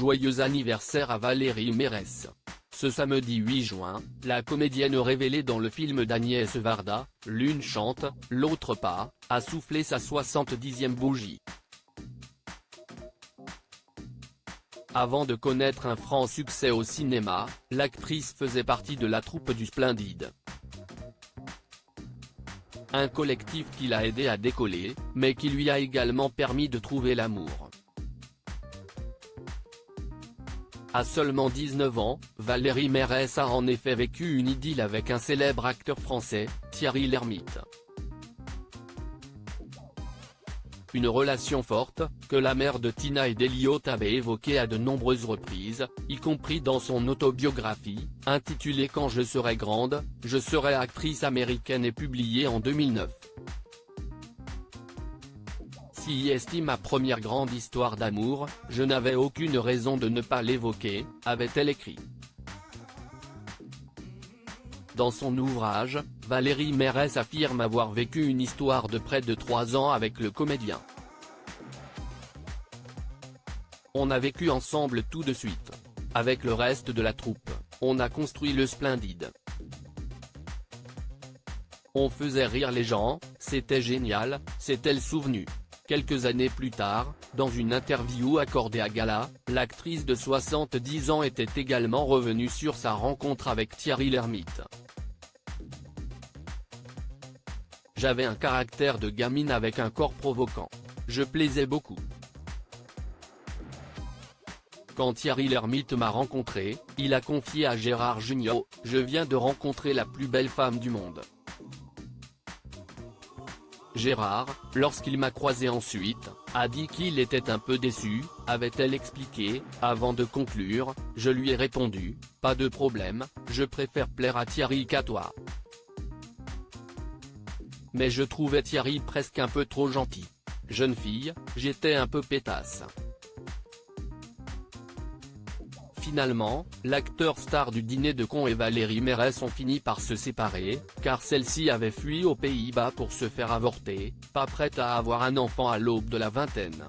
joyeux anniversaire à Valérie Mérès. Ce samedi 8 juin, la comédienne révélée dans le film d'Agnès Varda, L'une chante, l'autre pas, a soufflé sa 70e bougie. Avant de connaître un franc succès au cinéma, l'actrice faisait partie de la troupe du Splendide. Un collectif qui l'a aidé à décoller, mais qui lui a également permis de trouver l'amour. À seulement 19 ans, Valérie Mérès a en effet vécu une idylle avec un célèbre acteur français, Thierry Lhermitte. Une relation forte, que la mère de Tina et d'Elliot avait évoquée à de nombreuses reprises, y compris dans son autobiographie, intitulée Quand je serai grande, je serai actrice américaine et publiée en 2009. Si est ma première grande histoire d'amour, je n'avais aucune raison de ne pas l'évoquer, avait-elle écrit. Dans son ouvrage, Valérie Mérès affirme avoir vécu une histoire de près de 3 ans avec le comédien. On a vécu ensemble tout de suite. Avec le reste de la troupe, on a construit le Splendide. On faisait rire les gens, c'était génial, s'est-elle souvenue. Quelques années plus tard, dans une interview accordée à Gala, l'actrice de 70 ans était également revenue sur sa rencontre avec Thierry Lhermitte. J'avais un caractère de gamine avec un corps provoquant. Je plaisais beaucoup. Quand Thierry Lhermitte m'a rencontré, il a confié à Gérard Jugnot, « Je viens de rencontrer la plus belle femme du monde ». Gérard, lorsqu'il m'a croisé ensuite, a dit qu'il était un peu déçu, avait-elle expliqué, avant de conclure, je lui ai répondu, « Pas de problème, je préfère plaire à Thierry qu'à toi ». Mais je trouvais Thierry presque un peu trop gentil. Jeune fille, j'étais un peu pétasse. Finalement, l'acteur star du Dîner de cons et Valérie Mérès ont fini par se séparer, car celle-ci avait fui aux Pays-Bas pour se faire avorter, pas prête à avoir un enfant à l'aube de la vingtaine.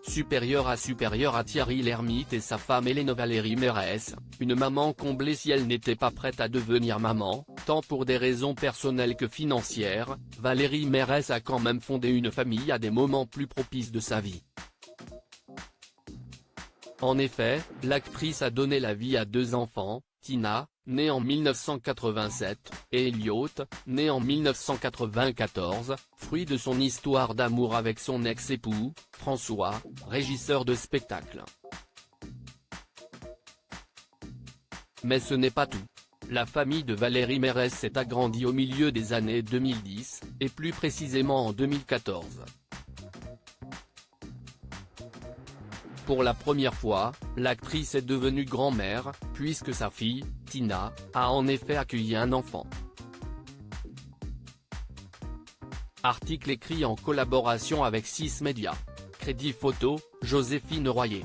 Supérieure à Thierry Lhermitte et sa femme Hélène Valérie Mérès, une maman comblée si elle n'était pas prête à devenir maman, tant pour des raisons personnelles que financières, Valérie Mérès a quand même fondé une famille à des moments plus propices de sa vie. En effet, l'actrice a donné la vie à 2 enfants, Tina, née en 1987, et Elliot, né en 1994, fruit de son histoire d'amour avec son ex-époux, François, régisseur de spectacle. Mais ce n'est pas tout. La famille de Valérie Mérès s'est agrandie au milieu des années 2010, et plus précisément en 2014. Pour la première fois, l'actrice est devenue grand-mère, puisque sa fille, Tina, a en effet accueilli un enfant. Article écrit en collaboration avec 6 Médias. Crédit photo, Joséphine Royer.